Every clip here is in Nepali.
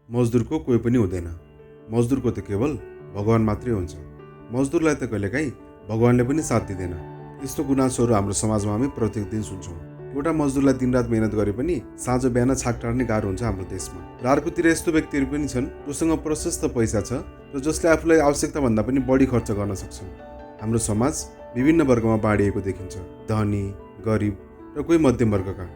मजदुरको कोही पनि हुँदैन। मजदुरको त केवल भगवान मात्रै हुन्छ। मजदुरलाई त कहिलेकाहीँ भगवानले पनि साथ दिँदैन। यस्तो गुनासोहरू हाम्रो समाजमा हामी प्रत्येक दिन सुन्छौँ। एउटा मजदुरलाई दिनरात मेहनत गरे पनि साँझ बिहान छाक टार्ने गाह्रो हुन्छ हाम्रो देशमा। र अर्कोतिर यस्तो व्यक्तिहरू पनि छन् जोसँग प्रशस्त पैसा छ र जसले आफूलाई आवश्यकताभन्दा पनि बढी खर्च गर्न सक्छन्। हाम्रो समाज विभिन्न वर्गमा बाँडिएको देखिन्छ, धनी, गरिब र कोही मध्यम वर्गका।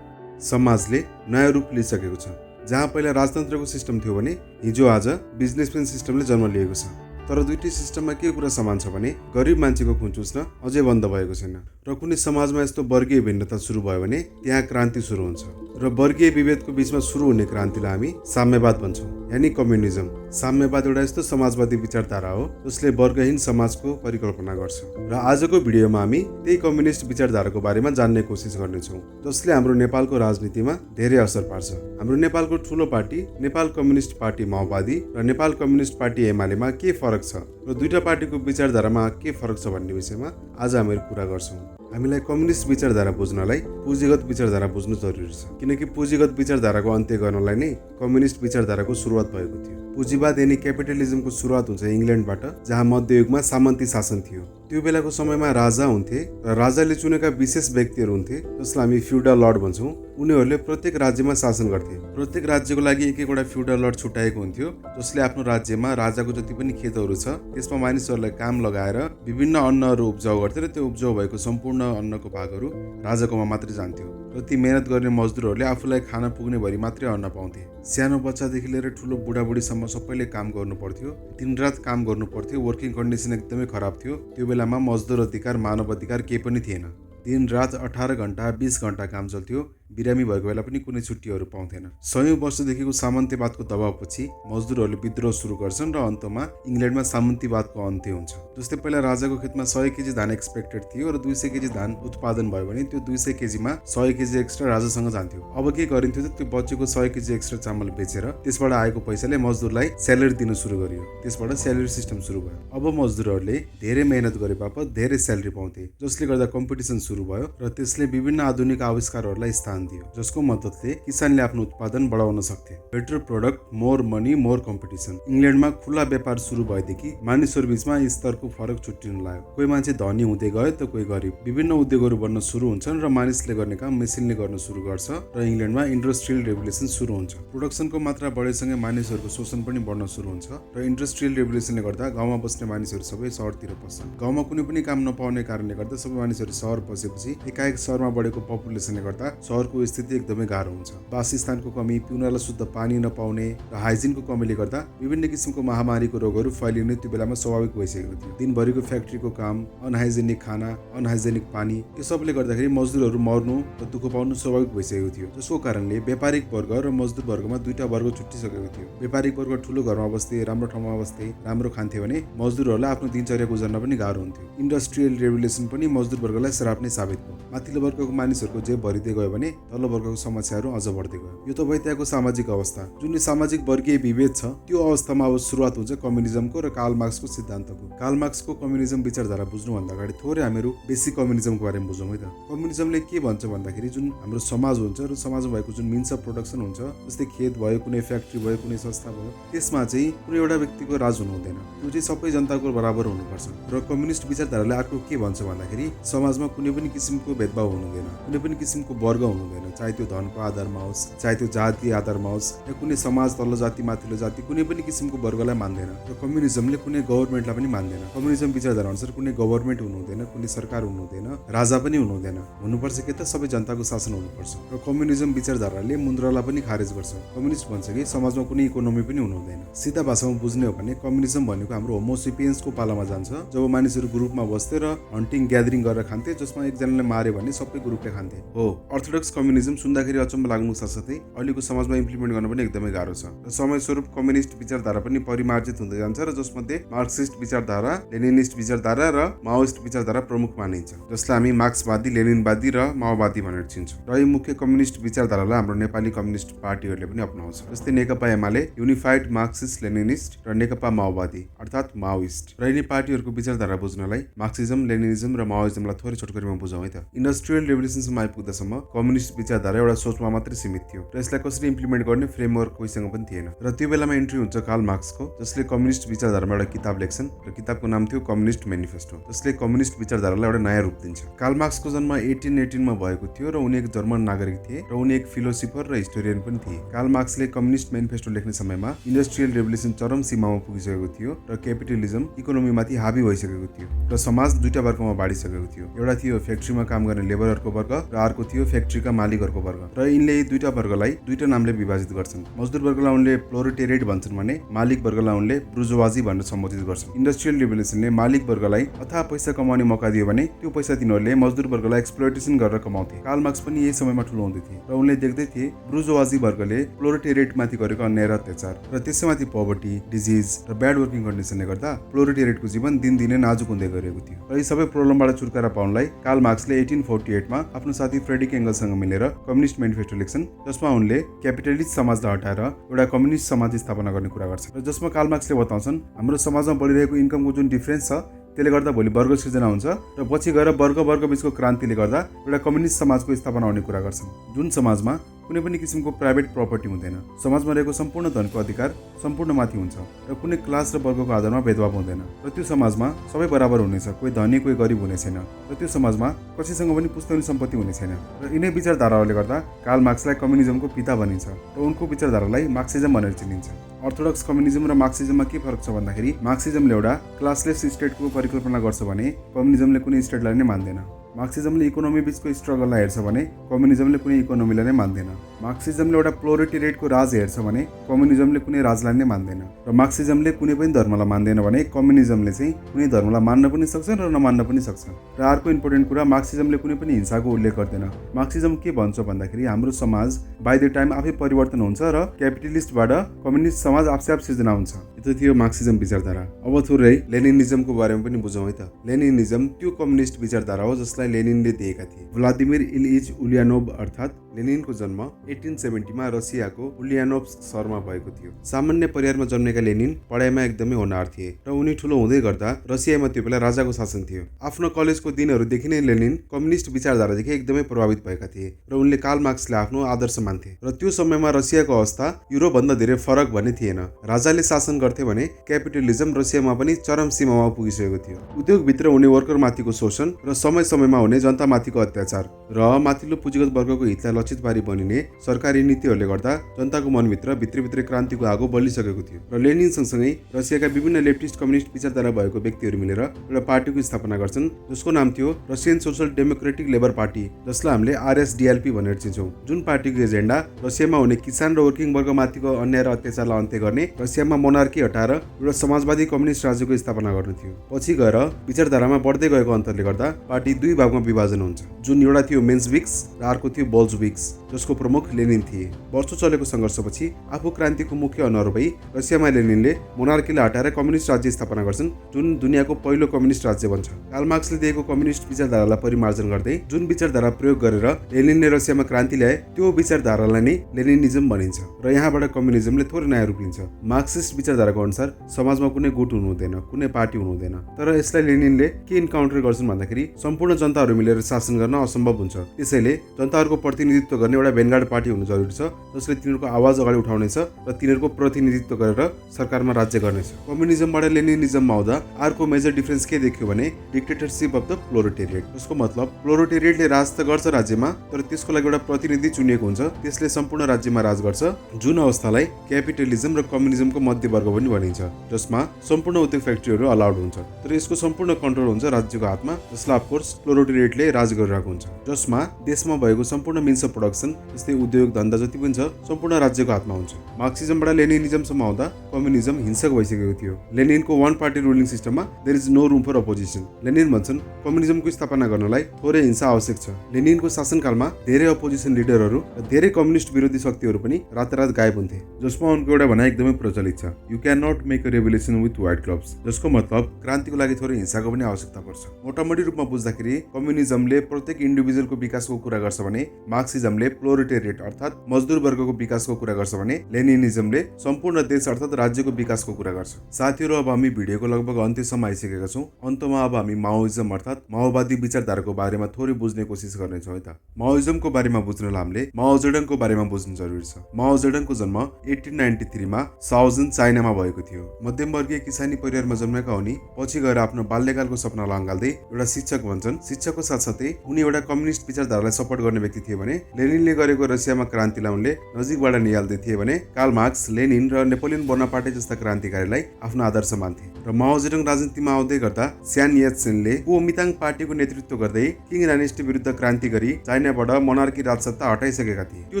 समाजले नयाँ रूप लिइसकेको छ। जहाँ पहिला राजतन्त्रको सिस्टम थियो भने हिजो आज बिजनेसम्यान सिस्टमले जन्म लिएको छ। तर दुईटै सिस्टममा के कुरा समान छ भने गरिब मान्छेको खुन चुस्न अझै बन्द भएको छैन। र कुनै समाजमा यस्तो वर्गीय भिन्नता सुरु भयो भने त्यहाँ क्रान्ति सुरु हुन्छ। र वर्गीय विभेदको बीचमा सुरु हुने क्रान्तिलाई हामी साम्यवाद भन्छौँ, यानि कम्युनिजम। साम्यवाद एउटा यस्तो समाजवादी विचारधारा हो जसले वर्गहीन समाजको परिकल्पना गर्छ। र आजको भिडियोमा हामी त्यही कम्युनिस्ट विचारधाराको बारेमा जान्ने कोसिस गर्नेछौँ, जसले हाम्रो नेपालको राजनीतिमा धेरै असर पार्छ। हाम्रो नेपालको ठुलो पार्टी नेपाल कम्युनिस्ट पार्टी माओवादी र नेपाल कम्युनिस्ट पार्टी एमालेमा के फरक छ र दुईटा पार्टीको विचारधारामा के फरक छ भन्ने विषयमा आज हामीहरू कुरा गर्छौँ। हामीलाई कम्युनिस्ट विचारधारा बुझ्नलाई पुँजीगत विचारधारा बुझ्नु जरुरी छ, किनकि पुँजीगत विचारधाराको अन्त्य गर्नलाई नै कम्युनिस्ट विचारधाराको सुरुवात भएको थियो। पुँजीवाद यानि क्यापिटलिजमको सुरुवात हुन्छ इङ्ल्यान्डबाट, जहाँ मध्ययुगमा सामन्ती शासन थियो। त्यो बेलाको समयमा राजा हुन्थे र राजाले चुनेका विशेष व्यक्तिहरू हुन्थे जसलाई हामी फ्युडल लर्ड भन्छौँ। उनीहरूले प्रत्येक राज्यमा शासन गर्थे। प्रत्येक राज्यको लागि एक एकवटा फ्युडल लर्ड छुट्याएको हुन्थ्यो, जसले आफ्नो राज्यमा राजाको जति पनि खेतहरू छ त्यसमा मानिसहरूलाई काम लगाएर विभिन्न अन्नहरू उब्जाउ गर्थे र त्यो उब्जाउ भएको सम्पूर्ण अन्नको भागहरू राजाकोमा मात्रै जान्थ्यो। र ती मेहनत गर्ने मजदुरहरूले आफूलाई खान पुग्ने भरि मात्रै अन्न पाउँथे। सानो बच्चादेखि लिएर ठुलो बुढाबुढीसम्म सबैले काम गर्नु पर्थ्यो, दिनरात काम गर्नु पर्थ्यो। वर्किङ कन्डिसन एकदमै खराब थियो। त्यो बेलामा मजदुर अधिकार, मानव अधिकार केही पनि थिएन। दिन रात 18 घण्टा 20 घण्टा काम चल्थ्यो। बिरामी भएको बेला पनि कुनै छुट्टीहरू पाउँथेन। 100औं वर्षदेखिको सामन्त्यवादको दबावपछि मजदुरहरूले विद्रोह सुरु गर्छन् र अन्तमा इङ्ल्यान्डमा सामन्त्यवादको अन्त्य हुन्छ। जस्तै पहिला राजाको खेतमा 100 केजी धान एक्सपेक्टेड थियो र 200 केजी धान उत्पादन भयो भने त्यो 200 केजीमा 100 केजी एक्स्ट्रा राजासँग जान्थ्यो। अब के गरिन्थ्यो त त्यो बचेको 100 केजी एक्स्ट्रा चामल बेचेर त्यसबाट आएको पैसाले मजदुरलाई स्यालेरी दिन सुरु गरियो। त्यसबाट स्यालेरी सिस्टम सुरु भयो। अब मजदुरहरूले धेरै मेहनत गरे बापत धेरै स्यालेरी पाउँथे, जसले गर्दा कम्पिटिसन सुरु भयो र त्यसले विभिन्न आधुनिक आविष्कारहरूलाई स्थान दियो, जसको मद्दतले किसानले आफ्नो उत्पादन बढाउन सक्थे। Better product, more money, more competition. इङ्ल्यान्डमा खुला व्यापार सुरु भएदेखि मानिसहरू बीचमा स्तरको फरक छुट्टिन लाग्यो। कोही मान्छे धनी हुँदै गयो त कोही गरिब। विभिन्न उद्योगहरू बन्न सुरु हुन्छन् र मानिसले गर्ने काम मेसिनले गर्न सुरु गर्छ र इङ्ल्यान्डमा इन्डस्ट्रियल रेभोल्युसन सुरु हुन्छ। प्रोडक्सनको मात्रा बढेसँगै मानिसहरूको शोषण पनि बढ्न सुरु हुन्छ र इन्डस्ट्रियल रेभोल्युसनले गर्दा गाउँमा बस्ने मानिसहरू सबै सहरतिर पस्छन्। गाउँमा कुनै पनि काम नपाउने कारणले गर्दा सबै मानिसहरू सहर पसेपछि एकाएक सहरमा बढेको पपुलेसनले गर्दा सहरको स्थिति एकदमै गाह्रो हुन्छ। वासस्थानको कमी, पिउनलाई शुद्ध पानी नपाउने र हाइजिनको कमीले गर्दा विभिन्न किसिमको महामारीको रोगहरू फैलिने त्यो बेलामा स्वाभाविक भइसकेको थियो। दिनभरिको फ्याक्ट्रीको काम, अनहाइजेनिक खाना, अनहाइजेनिक पानी, यो सबले गर्दाखेरि मजदुरहरू मर्नु र दुःख पाउनु स्वाभाविक भइसकेको थियो। जसको कारणले व्यापारिक वर्ग र मजदुर वर्गमा दुईटा वर्ग छुट्टिसकेको थियो। व्यापारिक वर्ग ठुलो घरमा बस्थे, राम्रो ठाउँमा बस्थे, राम्रो खान्थे भने मजदुरहरूलाई आफ्नो दिनचर्या गुजार्न पनि गाह्रो हुन्थ्यो। इन्डस्ट्रियल रेभोल्युसन पनि मजदुर वर्गलाई श्राप नै साबित भयो। माथिल्लो वर्गको मानिसहरूको जेब भरिँदै गयो भने तल्लो वर्गको समस्याहरू अझ बढ्दै गयो। यो त भयो त्यहाँको सामाजिक अवस्था। जुन सामाजिक वर्गीय विभेद छ त्यो अवस्थामा अब सुरुवात हुन्छ कम्युनिजमको र कार्ल मार्क्सको सिद्धान्तको। कार्ल मार्क्सको कम्युनिजम विचारधारा बुझ्नुभन्दा अगाडि थोरै हामीहरू बेसिक कम्युनिजमको बारेमा बुझौँ है त। कम्युनिजमले के भन्छ भन्दाखेरि जुन हाम्रो समाज हुन्छ र समाजमा भएको जुन मिन्स अफ प्रोडक्सन हुन्छ, जस्तै खेत भयो, कुनै फ्याक्ट्री भयो, कुनै संस्था भयो, त्यसमा चाहिँ कुनै एउटा व्यक्तिको राज हुनु हुँदैन। त्यो चाहिँ सबै जनताको बराबर हुनुपर्छ। र कम्युनिस्ट विचारधाराले अर्को के भन्छ भन्दाखेरि समाजमा कुनै पनि किसिमको भेदभाव हुनु हुँदैन, कुनै पनि किसिमको वर्ग हुनु हुँदैन, चाहे त्यो धनको आधारमा होस्, चाहे त्यो जातीय आधारमा होस्, या कुनै समाज तल्लो जाति माथिल्लो जाति कुनै पनि किसिमको वर्गलाई मान्दैन। र कम्युनिजमले कुनै गभर्नमेन्टलाई पनि मान्दैन। कम्युनिजम विचारधारा अनुसार कुनै गभर्नमेन्ट हुनु हुँदैन, कुनै सरकार हुनु हुँदैन, राजा पनि हुनु हुँदैन। हुनुपर्छ के त सबै जनताको शासन हुनुपर्छ। र कम्युनिजम विचारधाराले मुद्रालाई पनि खारेज गर्छ। कम्युनिस्ट भन्छ कि समाजमा कुनै इकोनोमी पनि हुनु हुँदैन। सिधा भाषामा बुझ्ने हो भने कम्युनिजम भनेको हाम्रो होमोसेपियन्सको पालामा जान्छ, जब मानिसहरू ग्रुपमा बस्थे र हन्टिङ ग्यादरिङ गरेर खान्थे, जसमा एकजनाले मार्यो भने सबै ग्रुपले खान्थे। हो, अर्थोडक्स कम्युनिजम सुन्दाखेरि अचम्म लाग्नु साथसाथै अहिलेको समाजमा इम्प्लिमेन्ट गर्न पनि एकदमै गाह्रो छ। र समय स्वरूप कम्युनिस्ट विचारधारा पनि परिमार्जित हुँदै जान्छ र जसमध्ये मार्क्सिस्ट विचारधारा, लेनिनिस्ट विचारधारा र माओइस्ट विचारधारा प्रमुख मानिन्छ, जसलाई हामी मार्क्सवादी, लेनिनवादी र माओवादी भनेर चिन्छौँ। र यी मुख्य कम्युनिस्ट विचारधारालाई हाम्रो नेपाली कम्युनिस्ट पार्टीहरूले पनि अपनाउँछ। जस्तै नेकपा एमाले युनिफाइड मार्क्सिस्ट लेनिनिस्ट र नेकपा माओवादी अर्थात् माओइस्ट। र यिनी पार्टीहरूको विचारधारा बुझ्नलाई मार्क्सिजम, लेनिनिजम र माओइजमलाई थोरै छोटकरीमा बुझौँ है त। इन्डस्ट्रियल रेभोल्युसनसम्म आइपुग्दासम्म कम्युनिस्ट कम्युनिस्ट विचारधारा एउटा सोचमा मात्रै सीमित थियो र यसलाई कसरी इम्प्लिमेन्ट गर्ने फ्रेमवर्क कोहीसँग पनि थिएन। र त्यो बेलामा एन्ट्री हुन्छ कार्ल मार्क्सको, जसले कम्युनिस्ट विचारधारामा एउटा किताब लेख्छन् र किताबको नाम थियो कम्युनिस्ट म्यानिफेस्टो, जसले कम्युनिस्ट विचारधारालाई एउटा नयाँ रूप दिन्छ। कार्ल मार्क्सको जन्म 1818 मा भएको थियो र उनी एक जर्मन नागरिक थिए र उनी एक फिलोसोफर र हिस्टोरियन पनि थिए। कार्ल मार्क्सले कम्युनिस्ट म्यानिफेस्टो लेख्ने समयमा इन्डस्ट्रियल रेभोल्युसन चरम सीमामा पुगिसकेको थियो र क्यापिटलिजम इकोनोमीमाथि हाबी भइसकेको थियो र समाज दुईटा वर्गमा बाँडिसकेको थियो। एउटा थियो फ्याक्ट्रीमा काम गर्ने लेबरहरूको वर्ग र अर्को थियो फ्याक्ट्रीका मालिकहरूको वर्ग। र यिनले यी दुईटा वर्गलाई दुईटा नामले विभाजित गर्छन्। मजदुर वर्गलाई उनले प्रोलेटेरिएट भन्छन् भने मालिक वर्गलाई उनले बुर्जुवाजी भनेर सम्बोधित गर्छन्। इन्डस्ट्रियल रेभोल्युसनले मालिक वर्गलाई अथाह पैसा कमाउने मौका दियो भने त्यो पैसा तिनीहरूले मजदुर वर्गलाई एक्सप्लोइटेसन गरेर कमाउँथे। कार्ल मार्क्स पनि यही समयमा ठुलो हुँदै थिए र उनले देख्दै थिए बुर्जुवाजी वर्गले प्रोलेटेरिएटमाथि गरेको अन्याय र अत्याचार र त्यसैमाथि पोभर्टी, डिजिज र ब्याड वर्किङ कन्डिसनले गर्दा प्रोलेटेरिएटको जीवन दिनदिनै नाजुक हुँदै गएको थियो। र यी सबै प्रब्लमबाट छुटकारा पाउनलाई कार्ल मार्क्सले 1848 मा आफ्नो साथी फ्रेडरिक एङ्गल्ससँग मिलेर कम्युनिस्ट म्यानिफेस्टो लेख्छन्, जसमा उनले क्यापिटलिस्ट समाजलाई हटाएर एउटा कम्युनिस्ट समाज स्थापना गर्ने कुरा गर्छन्। र जसमा कार्ल मार्क्सले बताउँछन् हाम्रो समाजमा बढिरहेको इन्कमको जुन डिफरेन्स छ त्यसले गर्दा भोलि वर्ग सृजना हुन्छ र पछि गएर वर्ग बीचको क्रान्तिले गर्दा एउटा कम्युनिस्ट समाजको स्थापना हुने कुरा गर्छन्, जुन समाजमा कुनै पनि किसिमको प्राइभेट प्रपर्टी हुँदैन, समाजमा रहेको सम्पूर्ण धनको अधिकार सम्पूर्ण माथि हुन्छ र कुनै क्लास र वर्गको आधारमा भेदभाव हुँदैन र त्यो समाजमा सबै बराबर हुनेछ, कोही धनी कोही गरिब हुने छैन र त्यो समाजमा कसैसँग पनि पुस्तौनी सम्पत्ति हुने छैन। र यिनै विचारधाराहरूले गर्दा कार्ल मार्क्सलाई कम्युनिजमको पिता भनिन्छ र उनको विचारधारालाई मार्क्सिजम भनेर चिनिन्छ। अर्थोडक्स कम्युनिजम र मार्क्सिजममा के फरक छ भन्दाखेरि मार्क्सिजमले एउटा क्लासलेस स्टेटको परिकल्पना गर्छ भने कम्युनिजमले कुनै स्टेटलाई नै मान्दैन। मार्क्सिजमले इकोनोमी बीचको स्ट्रगललाई हेर्छ भने कम्युनिजमले कुनै इकोनोमीलाई नै मान्दैन। मार्क्सिजमले एउटा प्रोलेटेरिएटको राज हेर्छ भने कम्युनिजमले कुनै राजलाई नै मान्दैन। र मार्क्सिजमले कुनै पनि धर्मलाई मान्दैन भने कम्युनिजमले चाहिँ कुनै धर्मलाई मान्न पनि सक्छ र नमान्न पनि सक्छ। र अर्को इम्पोर्टेन्ट कुरा, मार्क्सिजमले कुनै पनि हिंसाको उल्लेख गर्दैन। मार्क्सिजम के भन्छ भन्दाखेरि हाम्रो समाज बाई द टाइम आफै परिवर्तन हुन्छ र क्यापिटलिस्टबाट कम्युनिस्ट समाज आफै आफ सिर्जना हुन्छ। यो थियो मार्क्सिजम विचारधारा। अब थोरै लेनिनिजमको बारेमा पनि बुझौँ है त। लेनिनिजम त्यो कम्युनिस्ट विचारधारा हो जसलाई लेनिनले दिएका थिए। भ्लादिमिर इलिच उलियानोभ अर्थात् लेनिनको जन्म 1870 मा रसियाको उलियानोभ सहरमा भएको थियो। सामान्य परिवारमा जन्मेका लेनिन पढाइमा एकदमै होनहार थिए र उनी ठुलो हुँदै गर्दा रसियामा त्यो बेला राजाको शासन थियो। आफ्नो कलेजको दिनहरूदेखि नै लेनिन कम्युनिस्ट विचारधारादेखि एकदमै प्रभावित भएका थिए र उनले कार्ल मार्क्सलाई आफ्नो आदर्श मान्थे। र त्यो समयमा रसियाको अवस्था युरोपभन्दा धेरै फरक भन्ने थिएन। राजाले शासन गर्थे भने क्यापिटलिजम रसियामा पनि चरम सीमामा पुगिसकेको थियो। उद्योगभित्र हुने वर्करमाथिको शोषण र समय समयमा हुने जनतामाथिको अत्याचार र माथिल्लो पुँजीगत वर्गको हितलाई लक्षित पारी बनिने सरकारी नीतिहरूले गर्दा जनताको मनभित्र भित्रै क्रान्तिको आगो बलिसकेको थियो। र लेनिन सँगसँगै रसियाका विभिन्न लेफ्टिस्ट कम्युनिस्ट विचारधारा भएको व्यक्तिहरू मिलेर एउटा पार्टीको स्थापना गर्छन्, जसको नाम थियो Russian social democratic labour party, जसलाई हामीले RSDLP भनेर चिन्छौँ। जुन पार्टीको एजेन्डा रसियामा हुने किसान र वर्किङ वर्गमाथिको अन्याय र अत्याचारलाई अन्त्य गर्ने, रसियामा मोनार्की हटाएर एउटा समाजवादी कम्युनिस्ट राज्यको स्थापना गर्नु थियो। पछि गएर विचारधारामा बढ्दै गएको अन्तरले गर्दा पार्टी दुई भागमा विभाजन हुन्छ, जुन एउटा थियो मेन्सविक्स र अर्को थियो बोल्सविक्स, जसको प्रमुख लेनिन थिए। वर्षौं चलेको सङ्घर्षपछि आफू क्रान्तिको मुख्य अनुहार भई रसियामा लेनिनले मोनार्कीलाई हटाएर कम्युनिस्ट राज्य स्थापना गर्छन्, जुन दुनियाँको पहिलो कम्युनिस्ट राज्य बन्छ। कार्ल मार्क्सले दिएको कम्युनिस्ट विचारधारालाई परिमार्जन गर्दै जुन विचारधारा प्रयोग गरेर लेनिनले रसियामा क्रान्ति ल्याए त्यो विचारधारालाई नै लेनिनिजम भनिन्छ र यहाँबाट कम्युनिजमले थोरै नयाँ रूप लिन्छ। मार्क्सिस्ट विचारधाराको अनुसार समाजमा कुनै गुट हुनु हुँदैन, कुनै पार्टी हुनु हुँदैन। तर यसलाई लेनिनले के इन्काउन्टर गर्छन् भन्दाखेरि सम्पूर्ण जनताहरू मिलेर शासन गर्न असम्भव हुन्छ। त्यसैले जनताहरूको प्रतिनिधित्व गर्ने एउटा भेनगार्ड पार्टी हुनु जरुरी छ, जसले तिनीहरूको आवाज अगाडि उठाउनेछ र तिनीहरूको प्रतिनिधित्व गरेर सरकारमा राज्य गर्नेछ। कम्युनिजमबाट लेनिनिजममा आउँदा अर्को मेजर डिफरेन्स के देखियो भने डिक्टेटरशिप अफ द प्रोलेटेरिएट। जसको मतलब प्रोलेटेरिएटले राज त गर्छ राज्यमा, तर त्यसको लागि एउटा प्रतिनिधि चुनिएको हुन्छ, त्यसले सम्पूर्ण राज्यमा राज गर्छ, जुन अवस्थालाई क्यापिटलिजम र कम्युनिजमको मध्यवर्ग पनि भनिन्छ, जसमा सम्पूर्ण उद्योग फ्याक्ट्रीहरू अलाउड हुन्छ। तर यसको सम्पूर्ण कन्ट्रोल हुन्छ राज्यको हातमा, जसलाई अफकोर्स प्रोलेटेरिएटले राज गरिरहेको हुन्छ, जसमा देशमा भएको सम्पूर्ण मिन्स अफ प्रोडक्सन जस्तै उद्योग धन्दा जति पनि छ सम्पूर्ण राज्यको हातमा हुन्छ। मार्क्सिजमबाट लेनिनिजमसम्म आउँदा कम्युनिजम हिंसक भइसकेको थियो। लेनिनको वान पार्टी रुलिङ सिस्टममा there is no room for opposition. Lenin भन्छन् कम्युनिजमको स्थापना गर्नलाई थोरै हिंसा आवश्यक छ। लेनिनको शासनकालमा धेरै अपोजिसन लिडरहरू र धेरै कम्युनिस्ट विरोधी शक्तिहरू पनि रातारात गायब हुन्थे, जसमा उनको एउटा भनाइ एकदमै प्रचलित छ, you can not make a revolution with white gloves. जसको मतलब क्रान्तिको लागि थोरै हिंसाको पनि आवश्यकता पर्छ। मोटामोटी रूपमा बुझ्दाखेरि कम्युनिजमले प्रत्येक इन्डिभिजुअलको विकासको कुरा गर्छ भने मार्क्सिजम मार्क्सिजमले प्रोलेटेरिएट अर्थात् मजदुर वर्गको विकासको कुरा गर्छ भने लेनिनिजमले सम्पूर्ण देश अर्थात् राज्यको विकासको कुरा गर्छ। साथीहरू, अब हामी भिडियोको लगभग अन्त्यसम्म आइसकेका छौँ। अन्तमा अब हामी माओइजम अर्थात् माओवादी विचारधाराको बारेमा थोरै बुझ्ने कोसिस गर्नेछौँ है त। माओइजमको बारेमा बुझ्नलाई हामीले माओ जेडङको बारेमा बुझ्नु जरुरी छ। माओ जेडङको जन्म 1893 मा साउजन चाइनामा भएको थियो। मध्यमवर्गीय किसानी परिवारमा जन्मेका उनी पछि गएर आफ्नो बाल्यकालको सपनालाई अँगाल्दै एउटा शिक्षक बन्छन्। शिक्षकको साथसाथै उनी एउटा कम्युनिस्ट विचारधारालाई सपोर्ट गर्ने व्यक्ति थिए भने लेनिनले गरेको रसियामा क्रान्तिलाई उनले नजिकबाट निहाल्दै थिए भने कार्ल मार्क्स, लेनिन र नेपोलियन बोनापार्टे जस्ता क्रान्तिकारीलाई आफ्नो आदर्श मान्थे। र माओ जेडङ राजनीतिमा आउँदै गर्दा स्यान यात्सेनले कुओमिताङ पार्टीको नेतृत्व गर्दै किङ डाइनेस्टी विरुद्ध क्रान्ति गरी चाइनाबाट मोनार्की राजसत्ता हटाइसकेका थिए। त्यो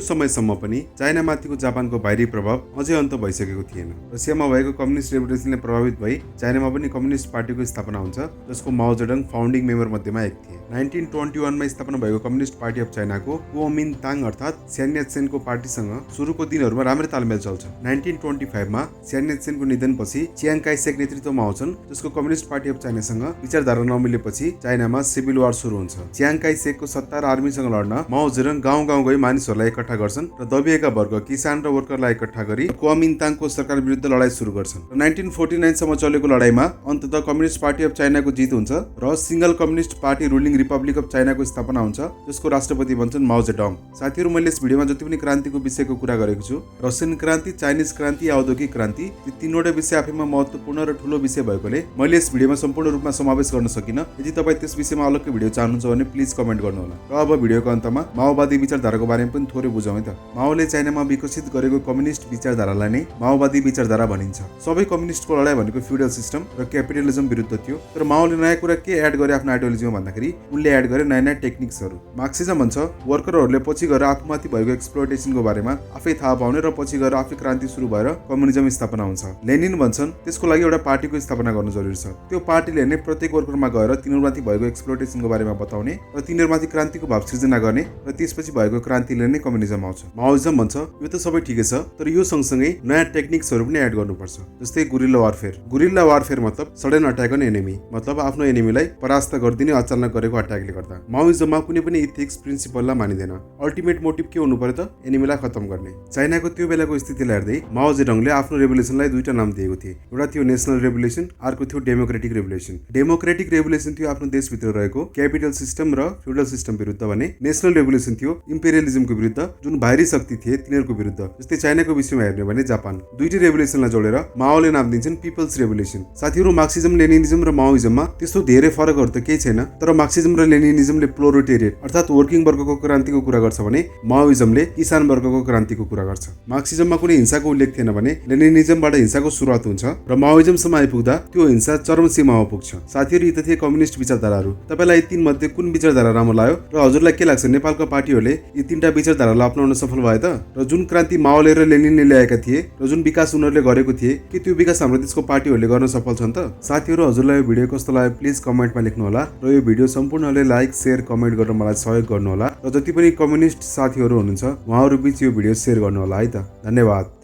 समयसम्म पनि चाइनामाथिको जापानको बाहिरी प्रभाव अझै अन्त भइसकेको थिएन। रसियामा भएको कम्युनिस्ट रेभोल्युसनले प्रभावित भई चाइनामा पनि कम्युनिस्ट पार्टीको स्थापना हुन्छ, जसको माओ जेडङ फाउन्डिङ मेम्बर मध्येमा एक थिए। 1921 मा स्थापना भएको कम्युनिस्ट पार्टी अफ चाइनाको कुओमिन्ताङ अर्थात् स्यान यात्सेनको पार्टीसँग सुरुको दिनहरूमा राम्रै तालमेल चल्छ। 1925 मा स्यान यात्सेनको निधनपछि चियाङ काई सेक नेतृत्वमा आउँछन्, जसको कम्युनिस्ट पार्टी अफ चाइनासँग विचारधारा नमिलेपछि चाइनामा सिभिल वार सुरु हुन्छ। चियाङ काई सेकको सत्ता र आर्मीसँग लड्न माओ जेडङ गाउँ गाउँ गई मानिसहरूलाई एकट्ठा गर्छन् र दबिएका वर्ग किसान र वर्करलाई एकट्ठा गरी कुओमिन्ताङको सरकार विरुद्ध लडाईँ सुरु गर्छन्। र 1949 सम्म चलेको लडाईँमा अन्ततः कम्युनिस्ट पार्टी अफ चाइनाको जित हुन्छ र single communist party ruling republic of चाइनाको स्थापना हुन्छ, जसको राष्ट्रपति बन्छन् माओ जेडङ। साथीहरू, मैले यस भिडियोमा जति पनि क्रान्तिको विषयको कुरा गरेको छु, रसियन क्रान्ति, चाइनिज क्रान्ति, औद्योगिक क्रान्ति, ती तीनवटा विषय आफैमा महत्त्वपूर्ण र ठूलो विषय भएकोले मैले यस भिडियोमा सम्पूर्ण रूपमा समावेश गर्न सकिनँ। यदि तपाईँ त्यस विषयमा अलग्गै भिडियो चाहनुहुन्छ भने प्लिज कमेन्ट गर्नुहोला। र अब भिडियोको अन्तमा माओवादी विचारधाराको बारेमा पनि थोरै बुझौँ है त। माओले चाइनामा विकसित गरेको कम्युनिस्ट विचारधारालाई नै माओवादी विचारधारा भनिन्छ। सबै कम्युनिस्टको लडाई भनेको फ्युडल सिस्टम र क्यापिटलिजम विरुद्ध थियो, तर माओले नयाँ कुरा के एड गरे आफ्नो आइडियोलोजीमा भन्दाखेरि उनले एड गरे नयाँ नयाँ टेक्निक्सहरू। मार्क्सिजम भन्छ वर्करहरूले पछि गएर आफूमाथि भएको एक्सप्लोइटेसनको बारेमा आफै थाहा पाउने र पछि गएर आफै क्रान्ति सुरु भएर कम्युनिजम स्थापना हुन्छ। लेनिन भन्छन् त्यसको लागि एउटा पार्टीको स्थापना गर्नु जरुरी छ। त्यो पार्टीले नै प्रत्येक वर्करमा गएर तिनीहरूमाथि भएको एक्सप्लोइटेसनको बारेमा बताउने र तिनीहरूमाथि क्रान्तिको भाव सृजना गर्ने र त्यसपछि भएको क्रान्तिले नै कम्युनिजम आउँछ। माओइजम भन्छ यो त सबै ठिकै छ, तर यो सँगसँगै नयाँ टेक्निक्सहरू पनि एड गर्नुपर्छ, जस्तै गुरिल्ला वारफेयर। गुरिल्ला वारफेयर मतलब सडन अट्याक अन एनिमी, मतलब आफ्नो एनिमीलाई परास्त गरिदिने अचानक गरेको अट्याकले गर्दा। माओइजममा कुनै पनि इथिक्स प्रिन्सिपललाई मानिँदैन। अल्टिमेट मोटिभ के हुनु पर्यो त? एनिमीलाई खत्म गर्ने। चाइनाको त्यो बेलाको स्थितिलाई हेर्दै माओ जेडङले आफ्नो रेभोल्युसनलाई दुईटा नाम दिएको थिए। एउटा थियो नेसनल रेभोल्युसन, अर्को थियो डेमोक्रेटिक रेभोल्युसन। डेमोक्रेटिक रेभोल्युसन थियो आफ्नो देशभित्र रहेको क्यापिटल सिस्टम र फ्युडल सिस्टम विरुद्ध भने नेसनल रेभोल्युसन थियो इम्पेरियलिजमको विरुद्ध, जुन बाहिरी शक्ति थिए तिनीहरूको विरुद्ध। जस्तै चाइनाको विषयमा हेर्ने भने जापान। दुईटै रेभोल्युसनलाई जोडेर माओले नाम दिन्छन् पिपल्स रेभोल्युसन। साथीहरू, मार्क्सिजम, लेनिनिजम र माओइजममा त्यस्तो धेरै फरकहरू त केही छैन, तर मार्क्सिजम र लेनिनिजमले प्रोलेटेरिएट अर्थात् वर्किङ वर्गको क्रान्तिको कुरा गर्छ भने माओइजमले किसान वर्गको क्रान्तिको कुरा गर्छ। मार्क्सिजममा कुनै हिंसाको उल्लेख थिएन भने लेनिनिजमबाट हिंसाको सुरुवात हुन्छ र माओइजमसम्म आइपुग्दा त्यो हिंसा चरम सीमामा पुग्छ। साथीहरू, यी त थिए कम्युनिस्ट विचारधाराहरू। तपाईँलाई यी तीन मध्ये कुन विचारधारा राम्रो लाग्यो र हजुरलाई के लाग्छ नेपालका पार्टीहरूले यी तीनटा विचारधारालाई अपनाउन सफल भए त? र जुन क्रान्ति माओले र लेनिनले ल्याएका थिए र जुन विकास उनीहरूले गरेको थिए, के त्यो विकास हाम्रो देशको पार्टीहरूले गर्न सफल छन् त? साथीहरू, हजुरलाई यो भिडियो कस्तो लाग्यो प्लिज कमेन्टमा लेख्नुहोला र यो भिडियो सम्पूर्णले लाइक, सेयर, कमेन्ट गरेर मलाई सहयोग गर्नुहोला र जति पनि कम्युनिस्ट साथीहरू हुनुहुन्छ उहाँहरू बीच यो भिडियो सेयर गर्नुहोला है त। धन्यवाद।